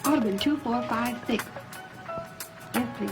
I would have been 2, 4, 5, 6. Yes, please.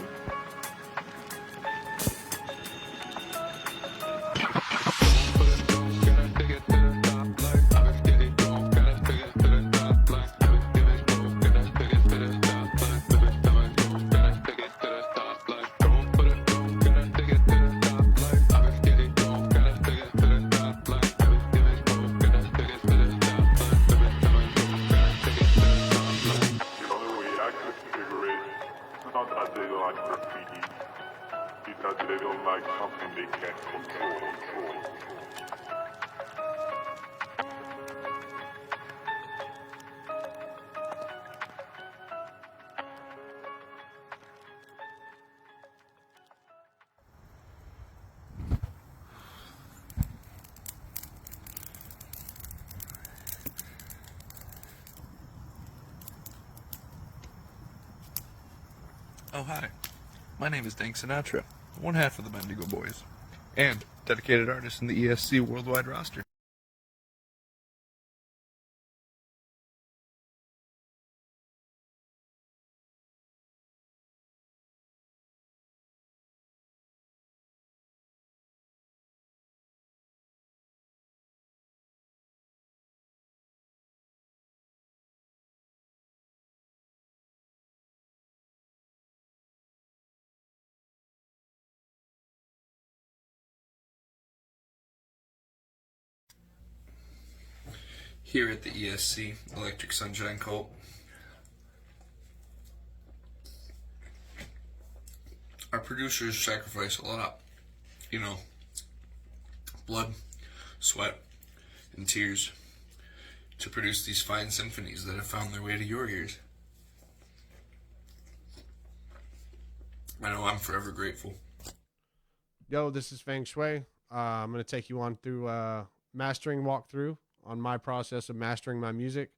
Because they don't like something they can't control. Oh, hi. My name is Dank Sinatra, one half of the Bendigo Boys, and dedicated artist in the ESC worldwide roster. Here at the ESC, Electric Sunshine Cult, our producers sacrifice a lot, blood, sweat, and tears to produce these fine symphonies that have found their way to your ears. I know I'm forever grateful. Yo, this is FANG SHUI. I'm going to take you on through mastering walkthrough on my process of mastering my music.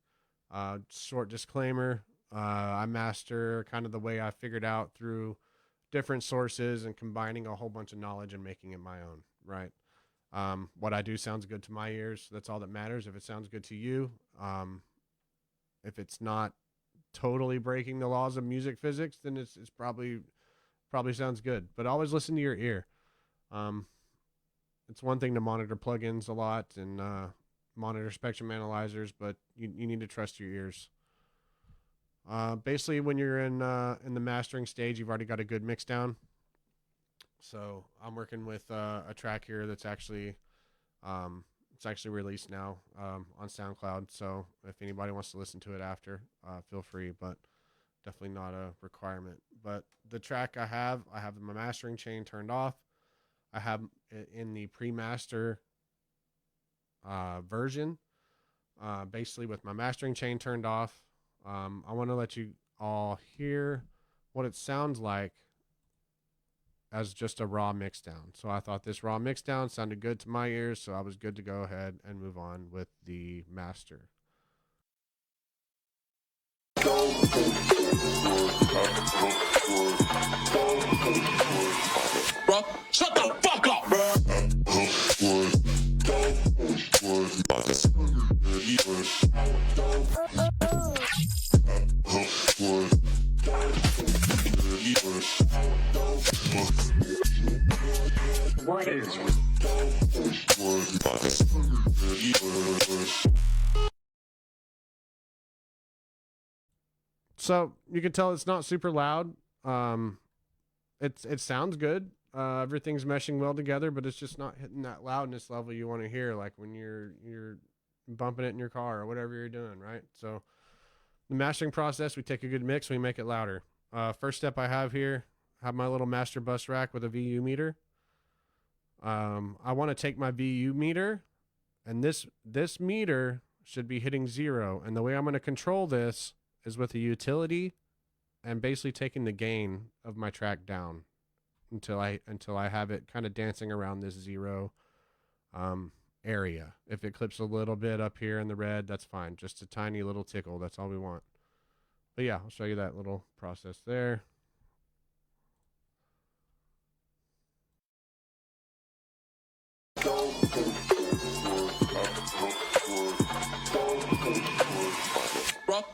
Short disclaimer, I master kind of the way I figured out through different sources and combining a whole bunch of knowledge and making it my own, right? What I do sounds good to my ears. That's all that matters. If it sounds good to you, if it's not totally breaking the laws of music physics, then it's probably sounds good. But always listen to your ear. It's one thing to monitor plugins a lot and monitor spectrum analyzers, but you need to trust your ears. Basically, when you're in the mastering stage, you've already got a good mix down. So I'm working with a track here that's actually it's actually released now on SoundCloud. So if anybody wants to listen to it after, feel free, but definitely not a requirement. But the track I have my mastering chain turned off. I have it in the pre-master version, basically with my mastering chain turned off. I want to let you all hear what it sounds like as just a raw mix down. So I thought this raw mix down sounded good to my ears, so I was good to go ahead and move on with the master. Bro, shut the fuck up, bro. What is So you can tell it's not super loud. It sounds good. Everything's meshing well together, but it's just not hitting that loudness level you want to hear, like when you're bumping it in your car or whatever you're doing, right? So the mastering process, we take a good mix, we make it louder. First step I have here, have my little master bus rack with a VU meter. I want to take my VU meter, and this meter should be hitting 0. And the way I'm going to control this is with a utility and basically taking the gain of my track down until I have it kind of dancing around this 0 area. If it clips a little bit up here in the red, that's fine. Just a tiny little tickle. That's all we want. But yeah, I'll show you that little process there. Bro.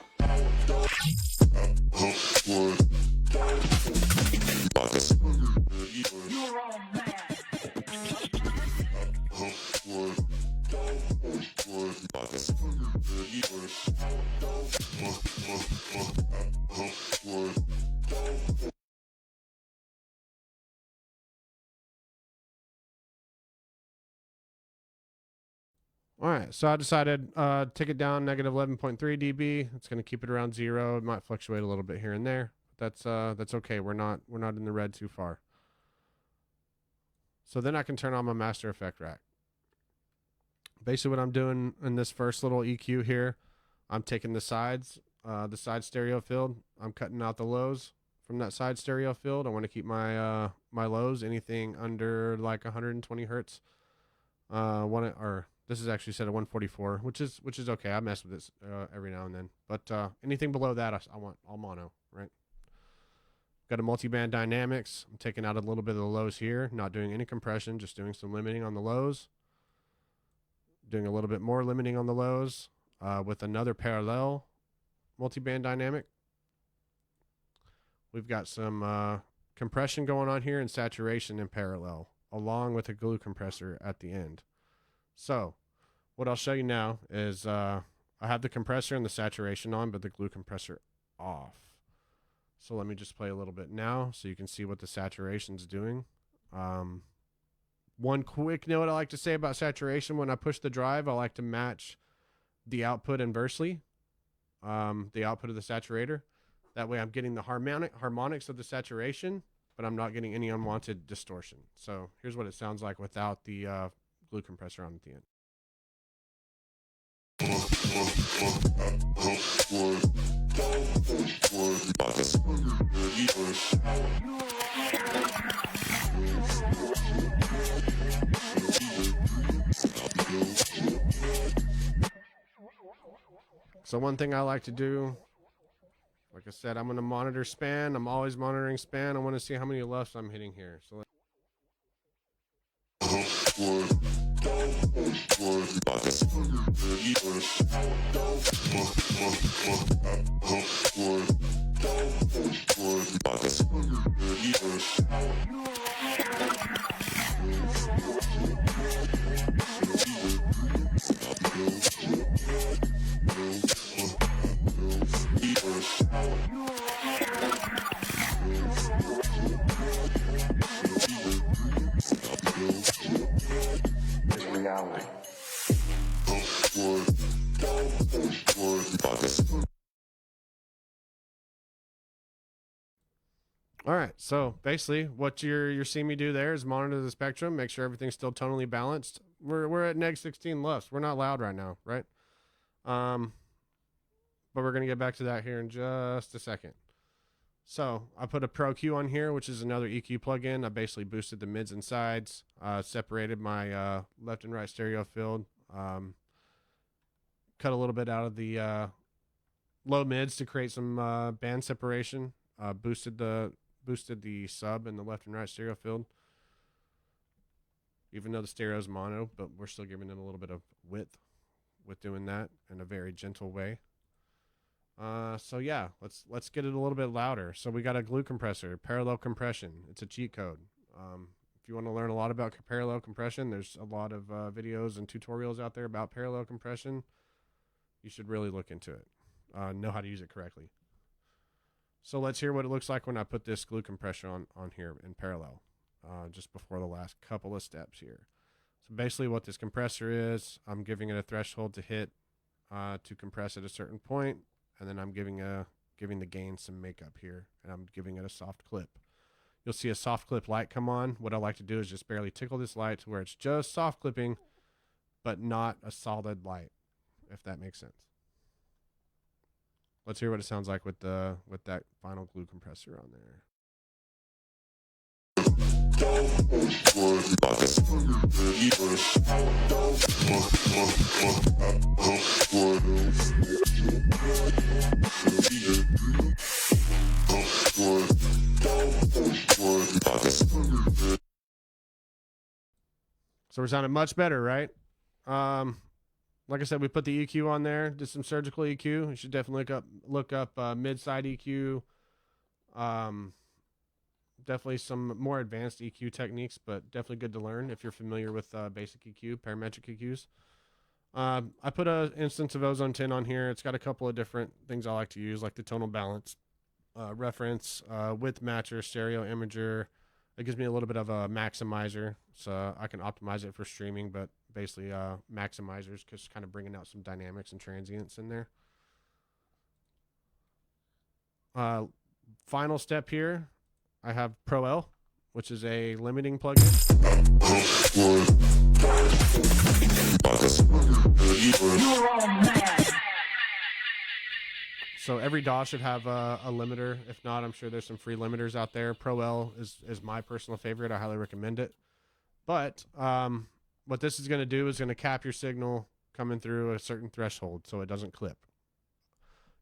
All right, so I decided take it down negative 11.3 dB. It's going to keep it around 0. It might fluctuate a little bit here and there. That's okay. We're not in the red too far. So then I can turn on my master effect rack. Basically what I'm doing in this first little EQ here, I'm taking the side stereo field. I'm cutting out the lows from that side stereo field. I want to keep my my lows anything under like 120 hertz. This is actually set at 144, which is okay. I mess with this every now and then, but anything below that, I want all mono, right? Got a multi-band dynamics. I'm taking out a little bit of the lows here, not doing any compression, just doing some limiting on the lows. Doing a little bit more limiting on the lows with another parallel multi-band dynamic. We've got some compression going on here and saturation in parallel, along with a glue compressor at the end. So what I'll show you now is I have the compressor and the saturation on, but the glue compressor off. So let me just play a little bit now so you can see what the saturation's doing. One quick note I like to say about saturation: when I push the drive, I like to match the output inversely, the output of the saturator. That way I'm getting the harmonics of the saturation, but I'm not getting any unwanted distortion. So here's what it sounds like without the glue compressor on at the end. So one thing I like to do, like I said, I'm going to monitor span. I'm always monitoring span. I want to see how many lefts I'm hitting here. So all right, so basically what you're seeing me do there is monitor the spectrum, make sure everything's still tonally balanced. We're at neg 16 lefts. We're not loud right now, right? But we're gonna get back to that here in just a second. So I put a Pro Q on here, which is another EQ plugin. I basically boosted the mids and sides, separated my left and right stereo field, cut a little bit out of the low mids to create some band separation, boosted the sub and the left and right stereo field, even though the stereo is mono, but we're still giving it a little bit of width with doing that in a very gentle way. So yeah, let's get it a little bit louder. So we got a glue compressor, parallel compression. It's a cheat code. If you want to learn a lot about parallel compression, there's a lot of videos and tutorials out there about parallel compression. You should really look into it, know how to use it correctly. So let's hear what it looks like when I put this glue compressor on here in parallel, just before the last couple of steps here. So basically what this compressor is, I'm giving it a threshold to hit to compress at a certain point, and then I'm giving the gain some makeup here, and I'm giving it a soft clip. You'll see a soft clip light come on. What I like to do is just barely tickle this light to where it's just soft clipping, but not a solid light, if that makes sense. Let's hear what it sounds like with that final glue compressor on there. So we're sounding much better, right? Like I said, we put the EQ on there, did some surgical EQ. You should definitely look up mid-side EQ. Definitely some more advanced EQ techniques, but definitely good to learn if you're familiar with basic EQ, parametric EQs. I put an instance of Ozone 10 on here. It's got a couple of different things I like to use, like the tonal balance, reference, width matcher, stereo imager. It gives me a little bit of a maximizer, so I can optimize it for streaming, but basically maximizers, just kind of bringing out some dynamics and transients in there. Final step here, I have Pro L, which is a limiting plugin. So every DAW should have a limiter. If not, I'm sure there's some free limiters out there. Pro L is my personal favorite. I highly recommend it. But what this is going to do is going to cap your signal coming through a certain threshold so it doesn't clip.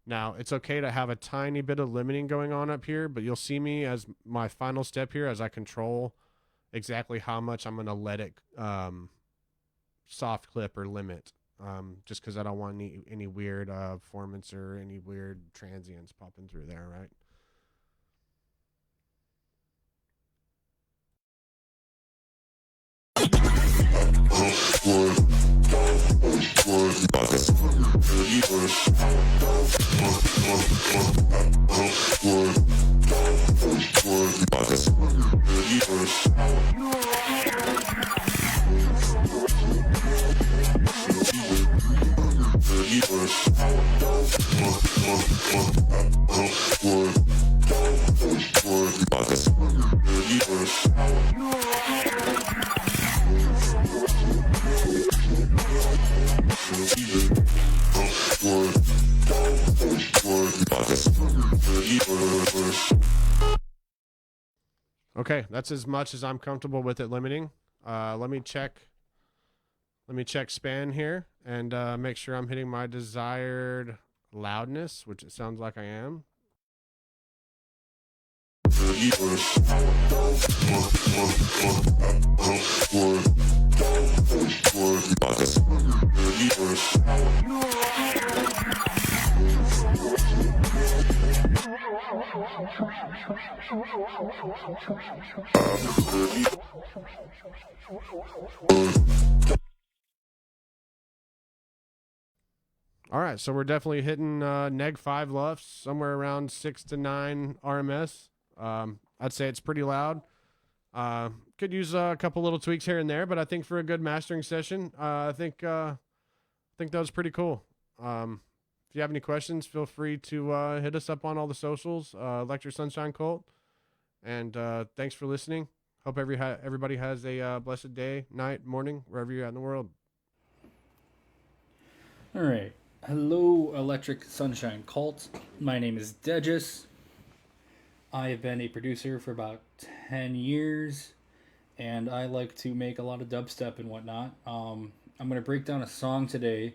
Now, it's okay to have a tiny bit of limiting going on up here, but you'll see me as my final step here as I control exactly how much I'm going to let it soft clip or limit, just because I don't want any weird performance or any weird transients popping through there, right? Okay, that's as much as I'm comfortable with it limiting. Let me check span here and make sure I'm hitting my desired loudness, which it sounds like I am. All right, so we're definitely hitting neg 5 LUFS, somewhere around 6 to 9 RMS. I'd say it's pretty loud. Could use a couple little tweaks here and there, but I think for a good mastering session, I think that was pretty cool. If you have any questions, feel free to hit us up on all the socials, Electric Sunshine Cult. And thanks for listening. Hope everybody has a blessed day, night, morning, wherever you're at in the world. All right. Hello, Electric Sunshine Cult. My name is DEJIS. I have been a producer for about 10 years, and I like to make a lot of dubstep and whatnot. I'm going to break down a song today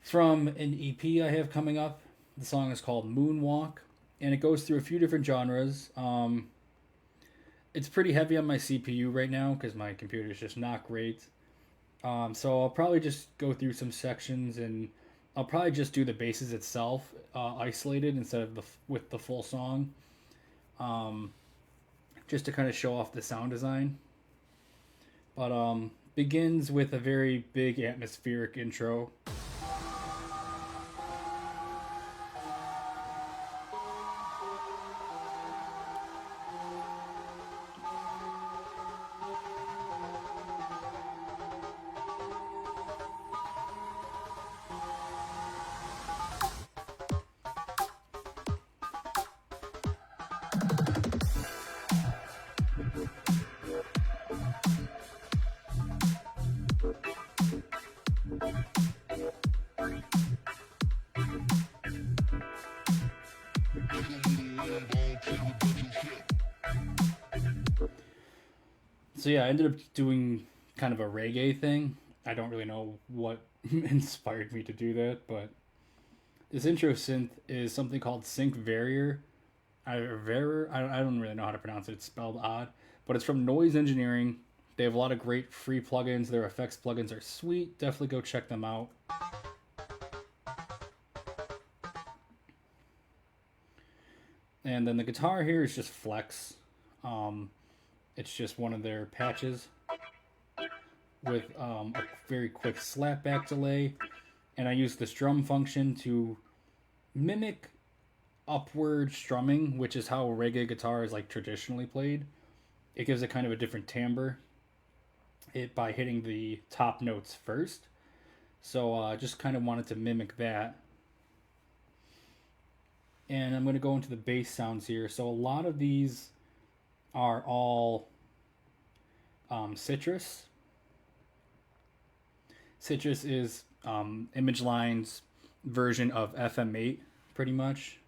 from an EP I have coming up. The song is called Moonwalk, and it goes through a few different genres. It's pretty heavy on my CPU right now because my computer is just not great. So I'll probably just go through some sections, and I'll probably just do the basses itself isolated instead of with the full song, just to kind of show off the sound design. But begins with a very big atmospheric intro. So yeah, I ended up doing kind of a reggae thing. I don't really know what inspired me to do that, but this intro synth is something called Sync Varier. I don't really know how to pronounce it. It's spelled odd, but it's from Noise Engineering. They have a lot of great free plugins. Their effects plugins are sweet. Definitely go check them out. And then the guitar here is just Flex. It's just one of their patches with a very quick slapback delay. And I use this drum function to mimic upward strumming, which is how reggae guitar is like traditionally played. It gives it kind of a different timbre. it by hitting the top notes first. So just kind of wanted to mimic that. And I'm going to go into the bass sounds here. So a lot of these are all Citrus. Citrus is Image Line's version of FM8, pretty much.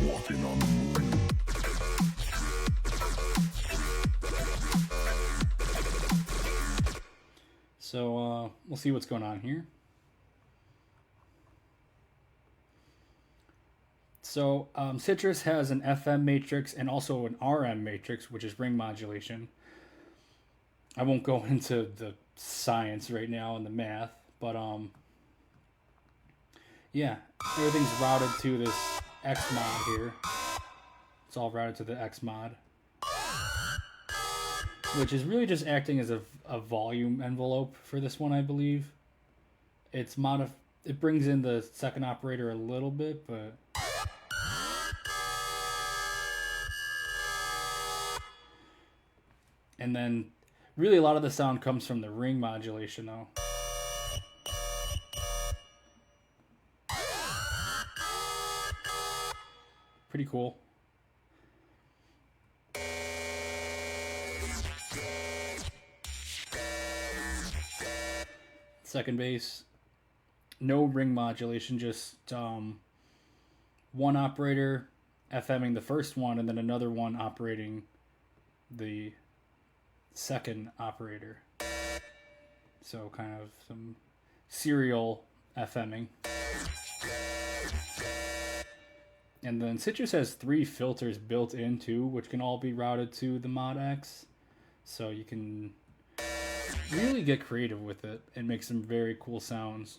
Walking on the moon. So we'll see what's going on here. So Citrus has an FM matrix and also an RM matrix, which is ring modulation. I won't go into the science right now and the math, but yeah, everything's routed to this X mod here. It's all routed to the X mod, which is really just acting as a volume envelope for this one, I believe. It brings in the second operator a little bit, but and then really a lot of the sound comes from the ring modulation though. Pretty cool. Second bass, no ring modulation, just one operator FMing the first one and then another one operating the second operator. So kind of some serial FMing. And then Citrus has 3 filters built in too, which can all be routed to the Mod X. So you can really get creative with it and make some very cool sounds.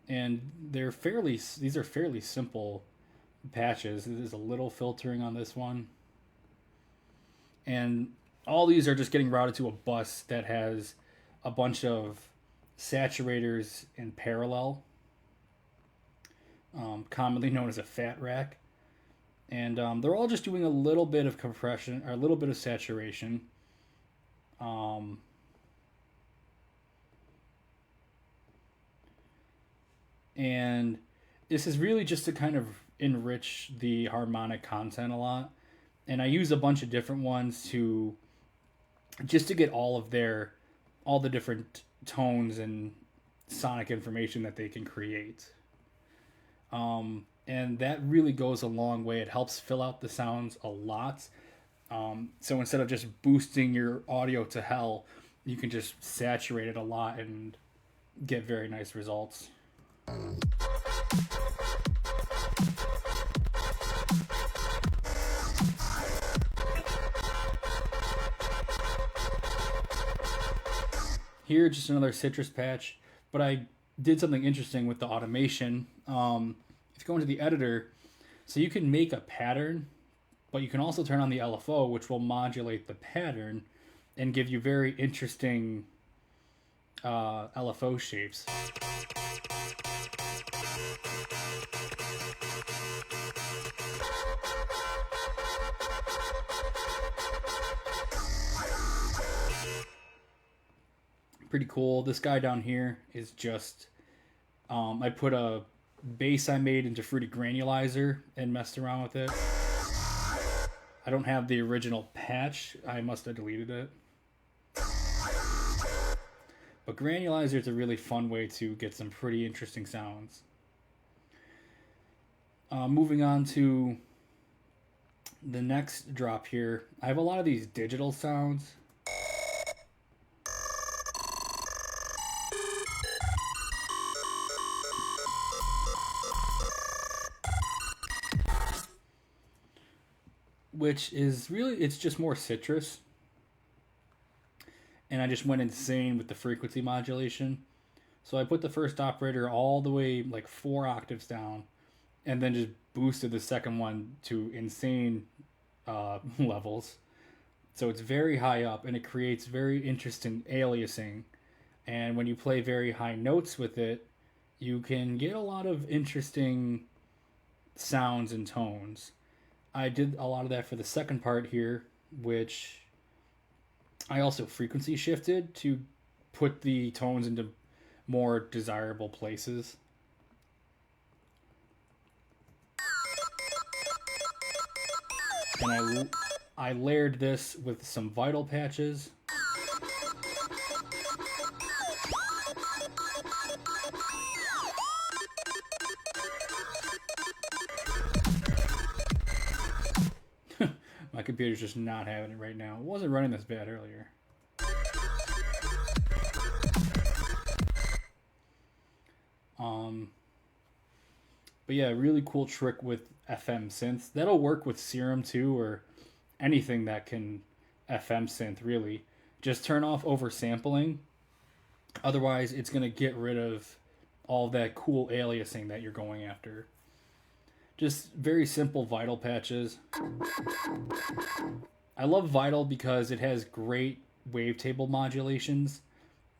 And these are fairly simple patches. There's a little filtering on this one. And all these are just getting routed to a bus that has a bunch of saturators in parallel, commonly known as a FAT rack. And they're all just doing a little bit of compression or a little bit of saturation. And this is really just to kind of enrich the harmonic content a lot. And I use a bunch of different ones to get all the different tones and sonic information that they can create. And that really goes a long way. It helps fill out the sounds a lot. So instead of just boosting your audio to hell, you can just saturate it a lot and get very nice results. Here, just another Citrus patch, but I did something interesting with the automation. If you go into the editor, so you can make a pattern, but you can also turn on the LFO, which will modulate the pattern and give you very interesting LFO shapes. Pretty cool. This guy down here is just I put a bass I made into Fruity Granulizer and messed around with it. I don't have the original patch. I must have deleted it. But Granulizer is a really fun way to get some pretty interesting sounds. Moving on to the next drop here. I have a lot of these digital sounds. Which is really, it's just more Citrus. And I just went insane with the frequency modulation. So I put the first operator all the way like 4 octaves down and then just boosted the second one to insane levels. So it's very high up, and it creates very interesting aliasing. And when you play very high notes with it, you can get a lot of interesting sounds and tones. I did a lot of that for the second part here, which I also frequency shifted to put the tones into more desirable places. And I layered this with some vital patches. My computer's just not having it right now. It wasn't running this bad earlier. But yeah, really cool trick with FM synths. That'll work with Serum too, or anything that can FM synth, really. Just turn off oversampling. Otherwise, it's going to get rid of all that cool aliasing that you're going after. Just very simple Vital patches. I love Vital because it has great wavetable modulations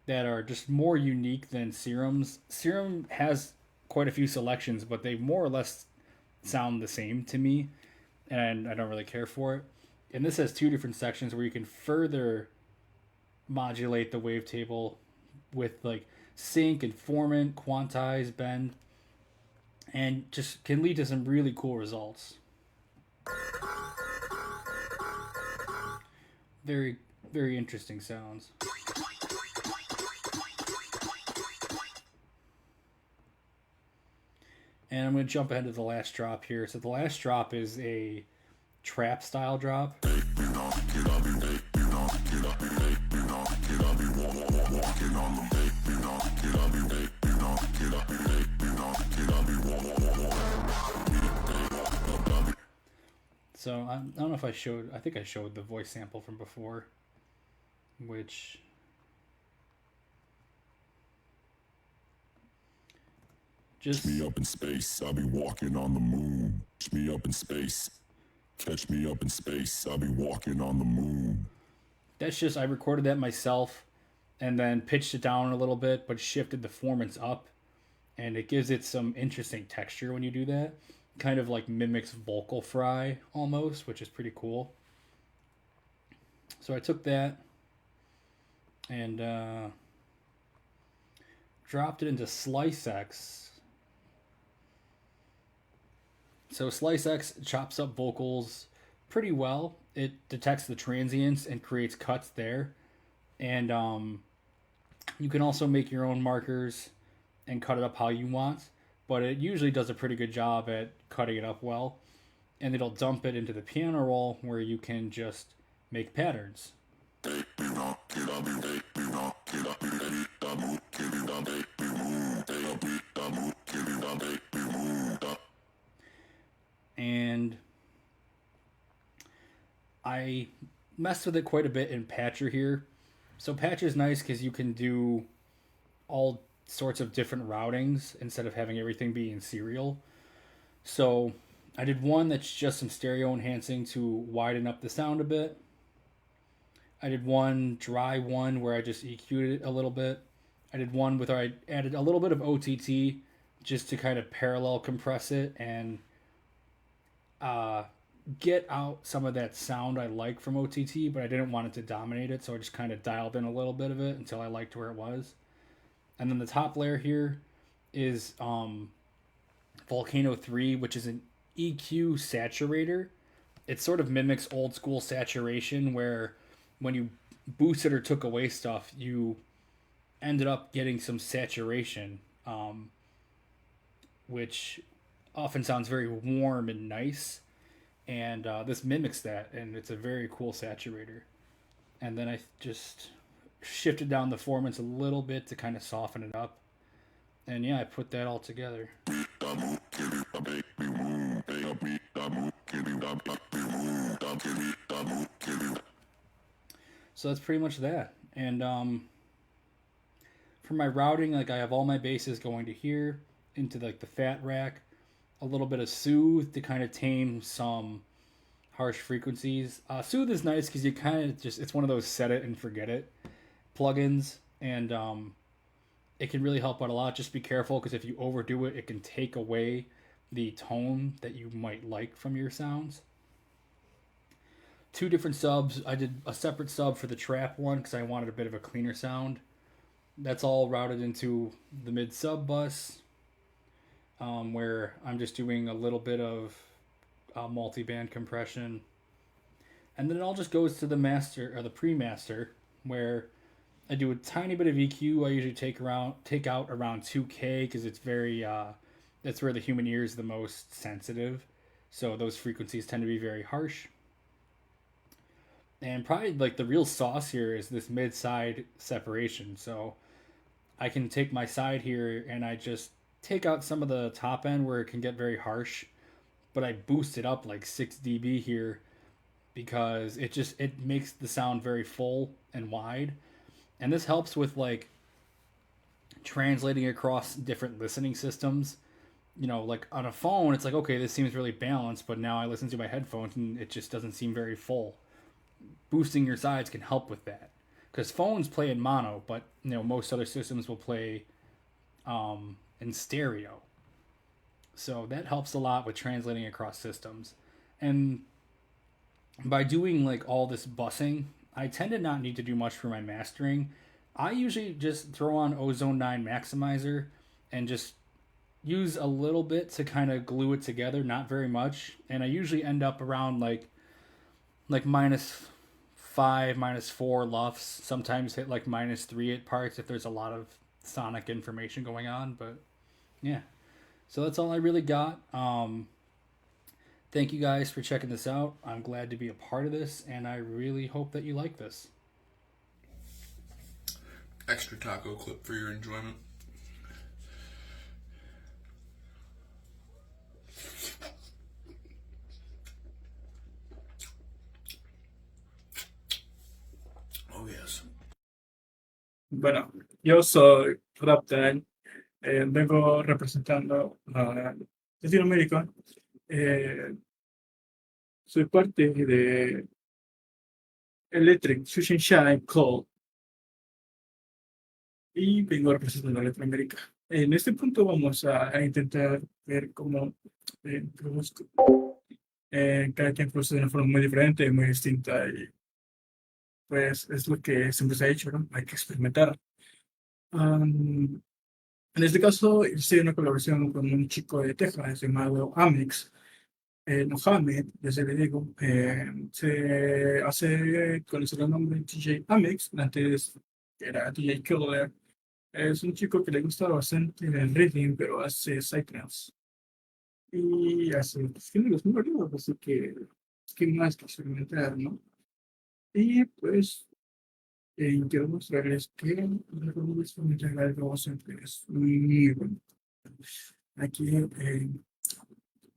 that are just more unique than Serum's. Serum has quite a few selections, but they more or less sound the same to me, and I don't really care for it. And this has two different sections where you can further modulate the wavetable with like sync, informant, quantize, bend, and just can lead to some really cool results. Very, very interesting sounds. And I'm going to jump ahead to the last drop here. So the last drop is a trap style drop. So I don't know if I showed, I think I showed the voice sample from before, which just me up in space, I'll be walking on the moon. Catch me up in space. Catch me up in space, I'll be walking on the moon. That's just, I recorded that myself and then pitched it down a little bit, but shifted the formants up, and it gives it some interesting texture when you do that. Kind of like mimics vocal fry almost, which is pretty cool. So I took that and dropped it into SliceX. So SliceX chops up vocals pretty well. It detects the transients and creates cuts there. And you can also make your own markers and cut it up how you want. But it usually does a pretty good job at cutting it up well. And it'll dump it into the piano roll where you can just make patterns. And I messed with it quite a bit in Patcher here. So Patcher is nice because you can do all sorts of different routings instead of having everything be in serial. So I did one that's just some stereo enhancing to widen up the sound a bit. I did one dry one where I just EQ'd it a little bit. I did one where I added a little bit of OTT just to kind of parallel compress it and get out some of that sound I like from OTT, but I didn't want it to dominate it, so I just kind of dialed in a little bit of it until I liked where it was. And then the top layer here is Volcano 3, which is an EQ saturator. It sort of mimics old school saturation where when you boosted or took away stuff, you ended up getting some saturation, which often sounds very warm and nice. And this mimics that, and it's a very cool saturator. And then I just shifted down the formants a little bit to kind of soften it up. And yeah, I put that all together. So that's pretty much that. And for my routing, like I have all my bases going to here into like the FAT rack. a little bit of soothe to kind of tame some harsh frequencies. Soothe is nice because you kind of just, it's one of those set it and forget it plugins, and it can really help out a lot. Just be careful because if you overdo it, it can take away the tone that you might like from your sounds. 2 different subs. I did a separate sub for the trap one because I wanted a bit of a cleaner sound. That's all routed into the mid sub bus, where I'm just doing a little bit of multi-band compression, and then it all just goes to the master or the pre-master, where I do a tiny bit of EQ. I usually take out around 2K because it's very that's where the human ear is the most sensitive, so those frequencies tend to be very harsh. And probably like the real sauce here is this mid-side separation. So I can take my side here and I just take out some of the top end where it can get very harsh, but I boost it up like 6 dB here because it makes the sound very full and wide. And this helps with like translating across different listening systems. You know, like on a phone, it's like, okay, this seems really balanced, but now I listen to my headphones and it just doesn't seem very full. Boosting your sides can help with that, because phones play in mono, but you know most other systems will play in stereo. So that helps a lot with translating across systems. And by doing like all this bussing, I tend to not need to do much for my mastering. I usually just throw on Ozone 9 Maximizer and just use a little bit to kind of glue it together, not very much. And I usually end up around like -5, -4 LUFS. Sometimes hit like -3 at parts if there's a lot of sonic information going on. But yeah, so that's all I really got. Thank you guys for checking this out. I'm glad to be a part of this, and I really hope that you like this. Extra taco clip for your enjoyment. Oh yes. Bueno, yo soy Raptor, vengo representando a Latinoamérica. Soy parte de Electric Sunshine Call y vengo representando a Latinoamérica. En este punto vamos a intentar ver cómo produzco. Cada quien produce de una forma muy diferente, muy distinta, y pues es lo que siempre se ha hecho, ¿no? Hay que experimentar. En este caso hice una colaboración con un chico de Texas llamado Amex, Mohamed, ya se le digo, se hace conocer el nombre DJ Amex, antes era DJ Killer. Es un chico que le gusta bastante el rhythm, pero hace psytrance. Y hace géneros muy variados, así que es que más que experimentar, ¿no? Y pues quiero mostrarles que la forma de experimentar algo siempre es muy bueno. Aquí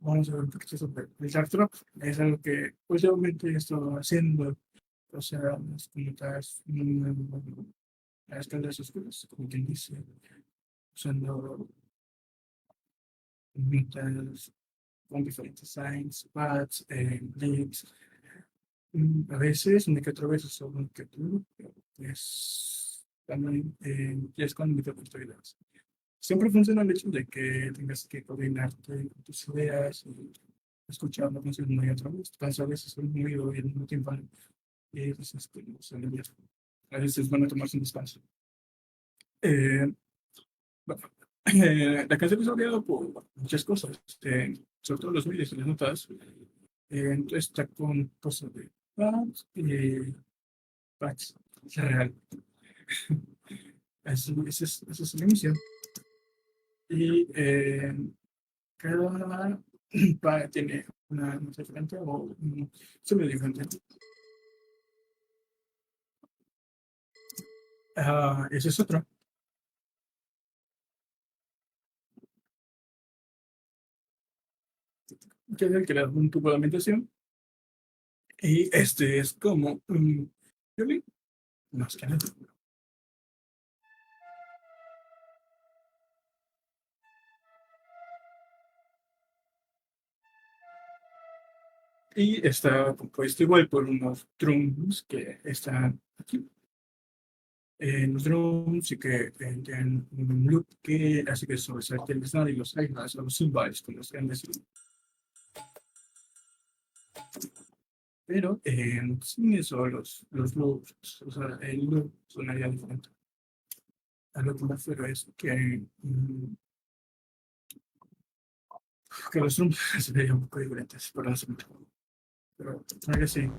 vamos a ver un poquito sobre el dark drop. Es algo que últimamente he estado haciendo, o sea, las comunitas, las caras oscuras, como quien dice, usando comunitas con diferentes signs, pads, links. A veces, una que otra vez uso un que otro, pero pues también es con microcontroladores. Siempre funciona el hecho de que tengas que coordinarte con tus ideas y escuchar una canción una y otra vez. Entonces, a veces es muy oído y al mismo tiempo, y entonces a veces es bueno tomarse un descanso. Bueno, la canción es variada por muchas cosas, sobre todo los vídeos y las notas. Entonces está con cosas de pads y pads. Real. Ese es el inicio. Y cada pad tiene una nota diferente o un sonido diferente. Ese es otro. Que es el que le da un tubo de alimentación. Y este es como un violín, más que nada. Y está compuesto igual por unos drums que están aquí. Los drums y que tienen un loop que hace que sobresalte el snare y los hi-hats o los cymbals, como se han decir. Pero sin eso, los loops, o sea, el loop sonaría diferente. A lo que me refiero es que los drums se verían un poco diferentes, por eso. Pero sonaría así.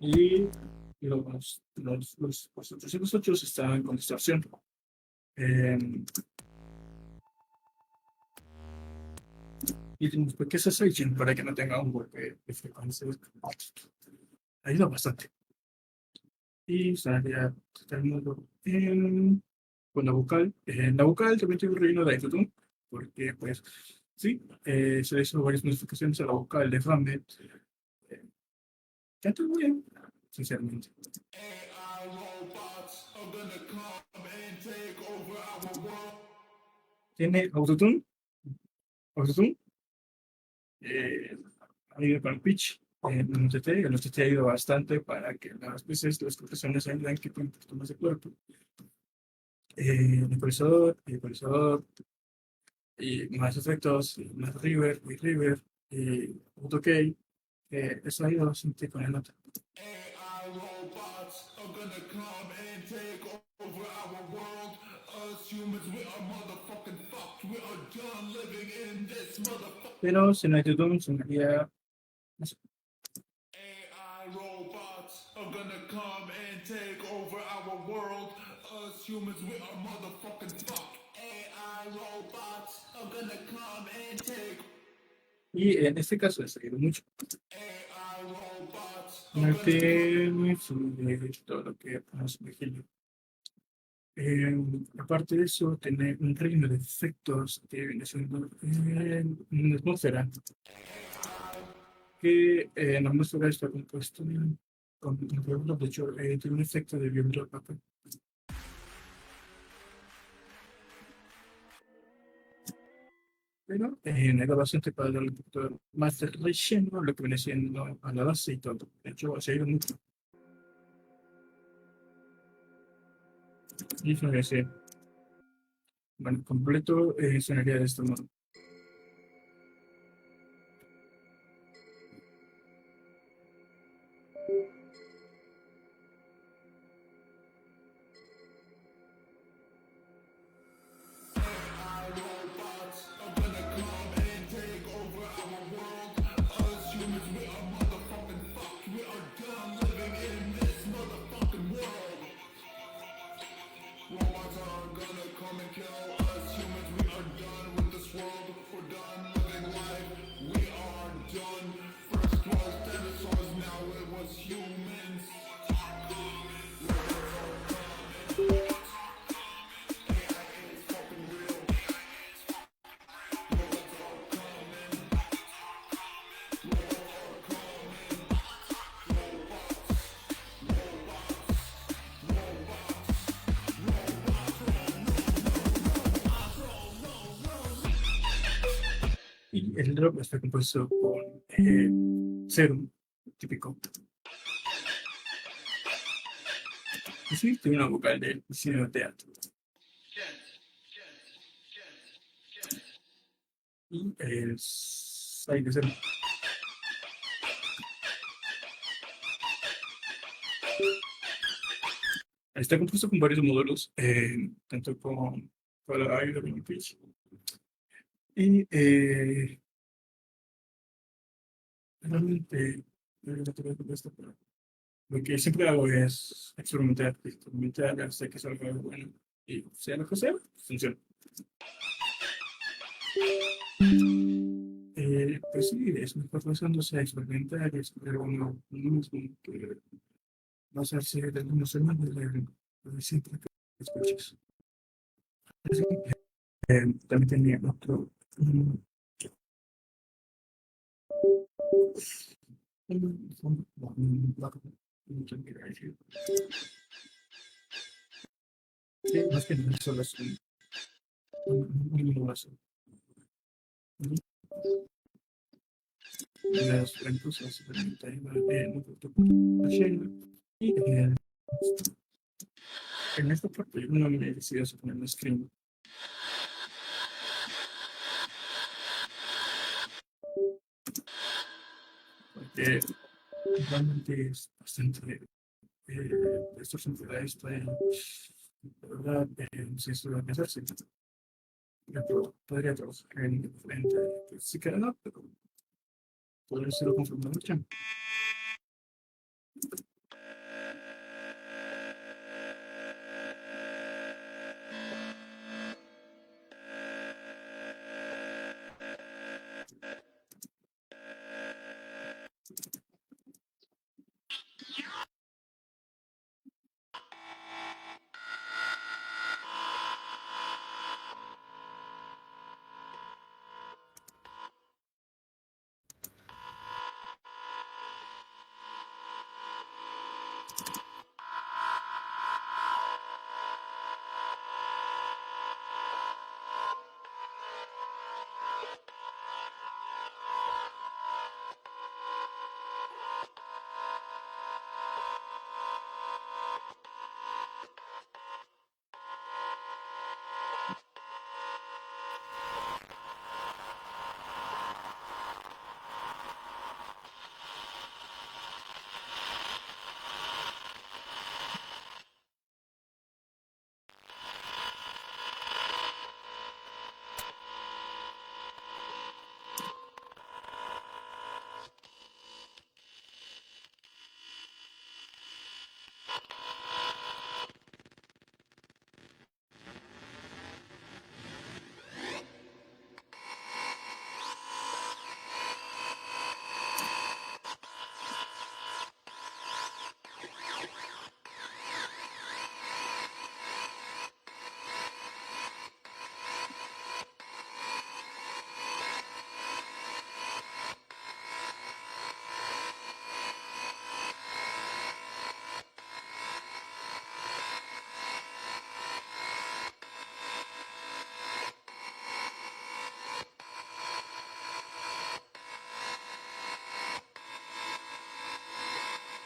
Y los otros y los otros están con distorsión. Y tenemos que ese switching para que no tenga un golpe de frecuencia. Ayuda bastante. Y sonaría totalmente con la vocal también tiene un relleno de autotune, porque pues sí, se le hizo varias modificaciones a la vocal de Fambet. Canta muy bien, sinceramente. Tiene autotune, ayuda con el pitch. El OTT ayuda bastante para que las veces las compresiones ayuden que tengan un poquito más de cuerpo. Ecualizador, y más efectos, y más reverb, y auto key. Eso ayuda bastante con la nota. Pero si no hay autotune, sonaría así. Robots are gonna come and take over our world. Us humans, we are motherfucking fucked. AI robots are gonna come and take. Y en este caso les ayuda mucho. AI robots En are el gonna que sube todo lo que nos vigila. Aparte de eso, tiene un reino de efectos que viene siendo una atmósfera. Que la atmósfera está compuesto con vibrador. De hecho, tiene un efecto de vibrador. Pero era bastante para darle un poquito más de relleno a lo que viene siendo a la base y todo. De hecho, se ha ido mucho. Y sonaría así. Bueno, completo sonaría de este modo. Y el drop está compuesto con serum típico. Y sí, tiene una vocal de cine de teatro. Y el side de serum. Está compuesto con varios módulos, tanto con para aire como pitch. Y realmente, lo que siempre hago es experimentar hasta que salga algo bueno. Y sea lo que sea, funciona. Pues sí, es mejor pasándose a experimentar y explorar uno mismo que basarse en las emociones de siempre que escuchas. Así que, también tenía otro. Sí, más que nada solo es un innovación. Las fuentes básicamente ahí va bien un poquito y en esta parte uno me decidió poner un screen. Porque realmente es bastante estos entidades pueden, de verdad, si esto va a pensarse, pero podría trabajar en diferente, pues sí que no, pero podría ser conforme a mucho.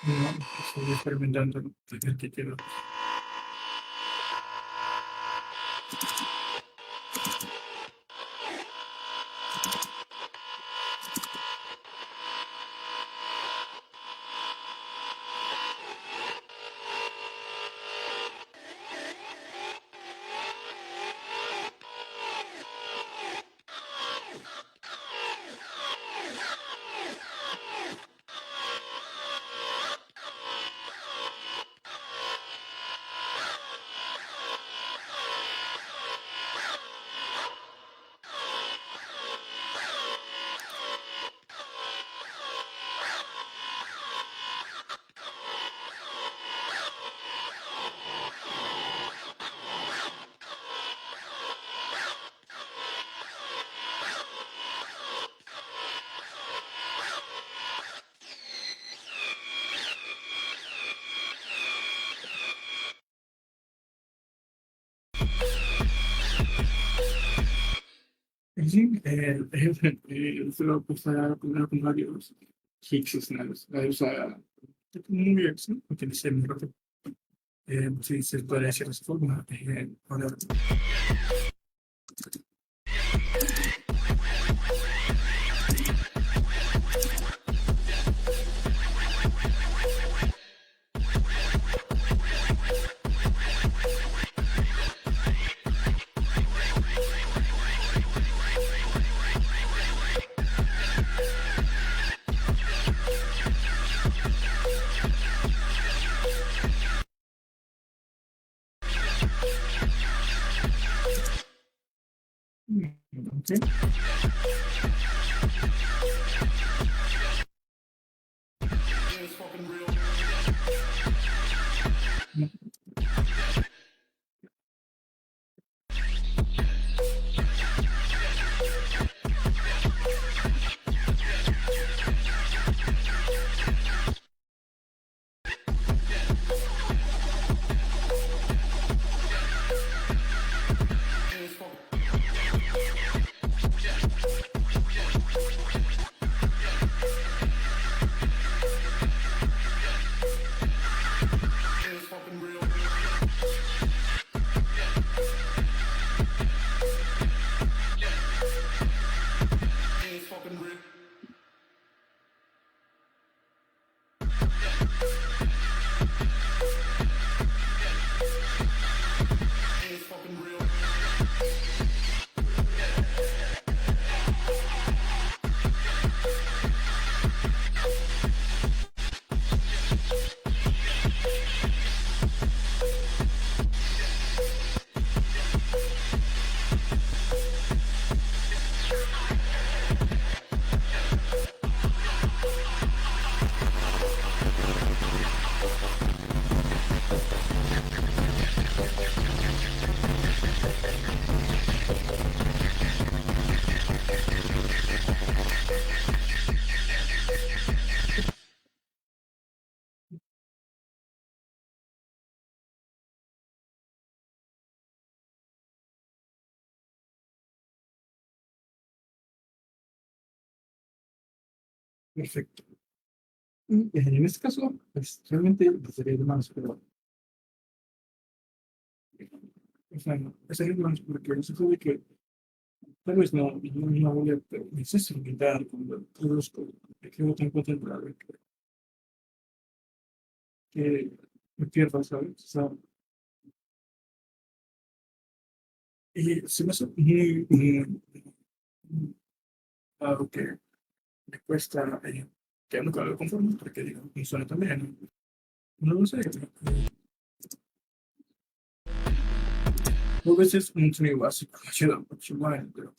No, estoy experimentando el que quiero. Sí, solo pues para poner con varios hits escenarios. O sea, muy bien, ¿sí? Utilicé mi ropa. Sí, se puede decir de esa forma. Ahora, ¿sí? It's fucking real. Perfecto. Y en este caso, pues realmente sería de manos, pero o sea, no, sería de manos porque no se puede que tal vez no voy a necesitar cuando todos que no te encuentren para ver que me pierdas, ¿sabes? O sea, y se me hace muy claro que me cuesta quedarme con algo conforme porque digo, funciona también. No lo sé. A veces un sonido básico ayuda mucho más, pero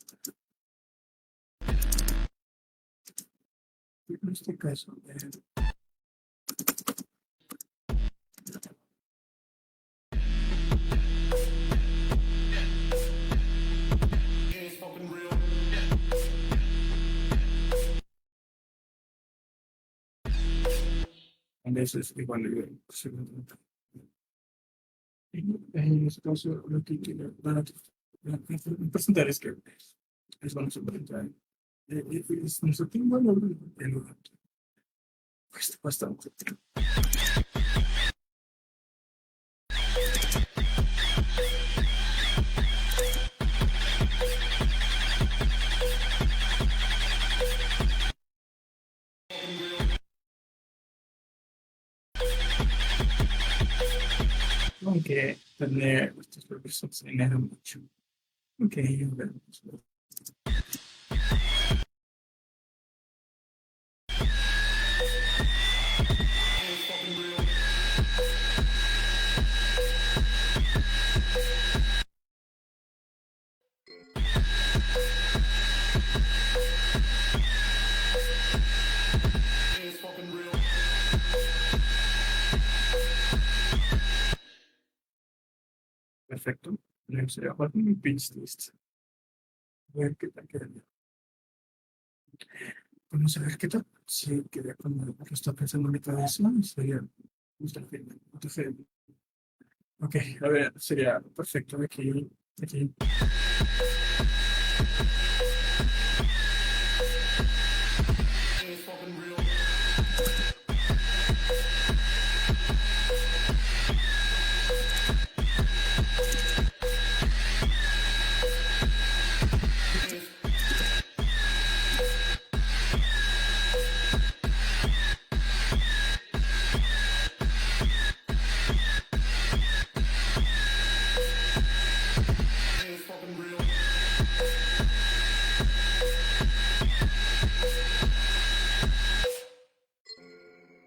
en este caso, a veces igual en este caso lo que quiero presentar es que les vamos a presentar es nuestro team, bueno, el cuesta bastante. Aunque tener estos profesores se genera mucho. Ok, veremos. Perfecto. Sería bajo mi pinch list. A ver qué tal queda. Vamos a ver qué tal. Si queda como lo está pensando en mi cabeza, sería UTG. Ok, a ver, sería perfecto. Aquí.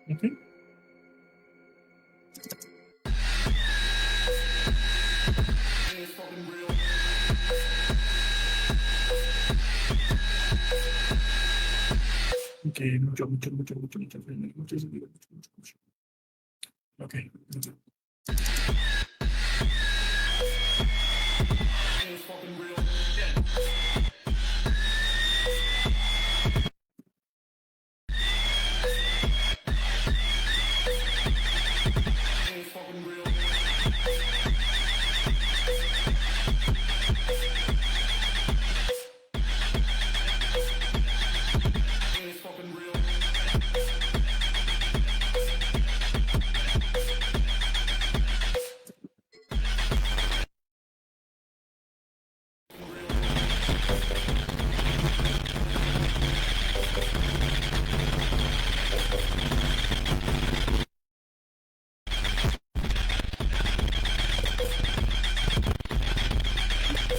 Ok. Ok, mucho sentido. Ok, mucho.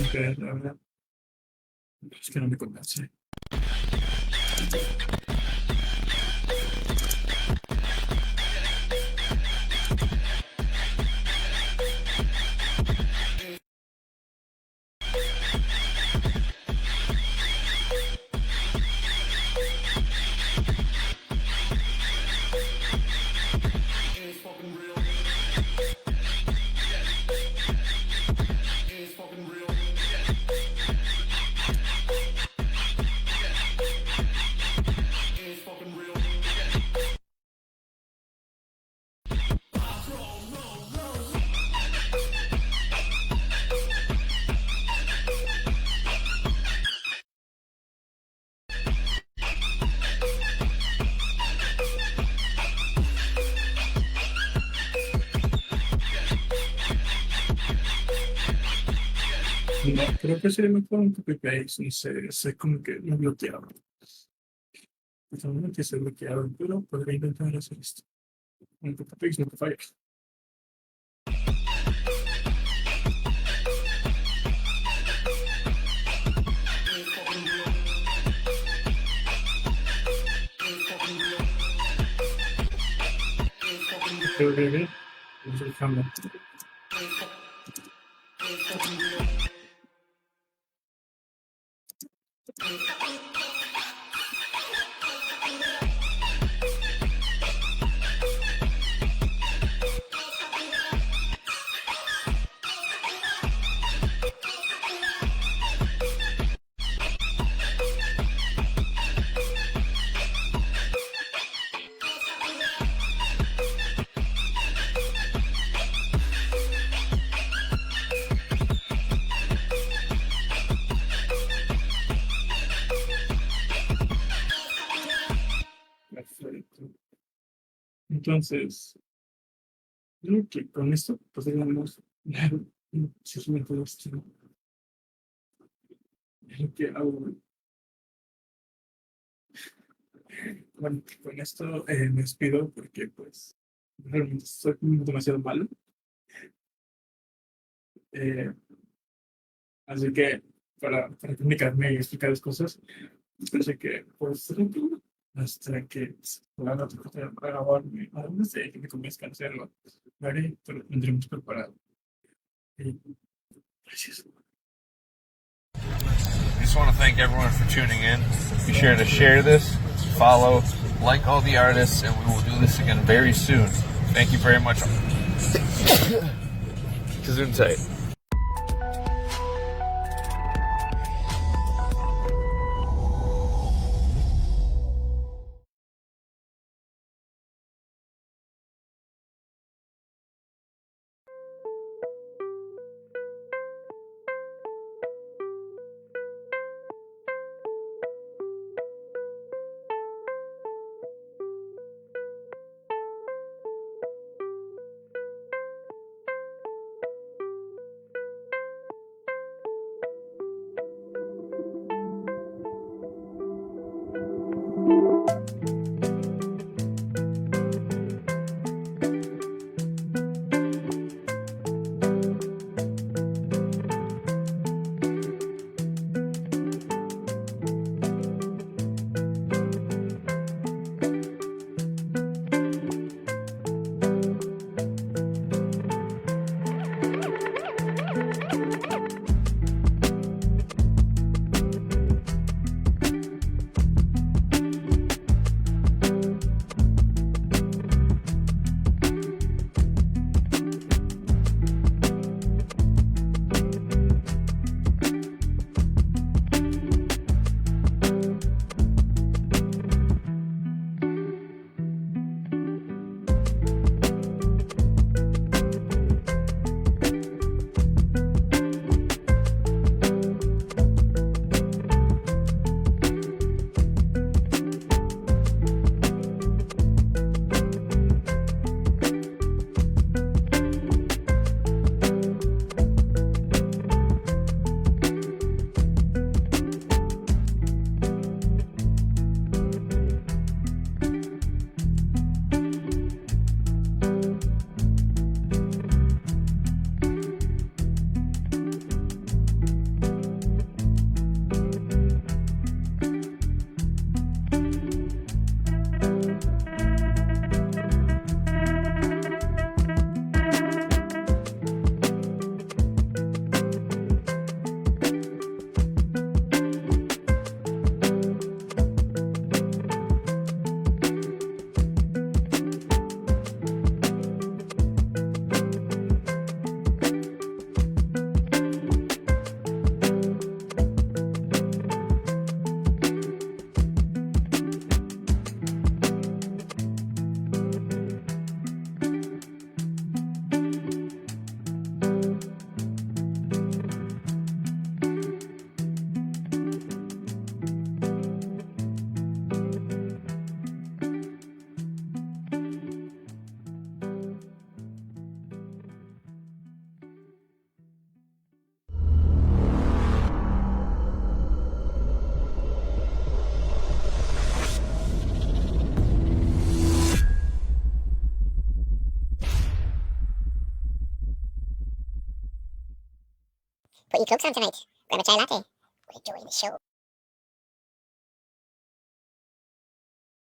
Ok, la verdad, es que no me convence. No, creo que sería mejor un copy-paste, no sé, es como que no bloqueado. Personalmente se bloqueado, pero podría intentar hacer esto. Un copy-paste no te falla. Creo que vamos a dejarlo. Perfecto. Entonces, creo que con esto podríamos dar un segmento de esto. Es lo que hago. Bueno, con esto me despido porque pues realmente soy demasiado malo. Eh, Así que para comunicarme y explicar las cosas, pensé que pues hasta que puedan otra cosa para grabarme, a no sé, que me convenzcan a hacerlo, lo haré, pero lo tendremos preparado. Gracias. Just want to thank everyone for tuning in. Be sure to share this, follow, like all the artists, and we will do this again very soon. Thank you very much. Gesundheit. Put your cloaks on tonight. Grab a chai latte. We're enjoying the show.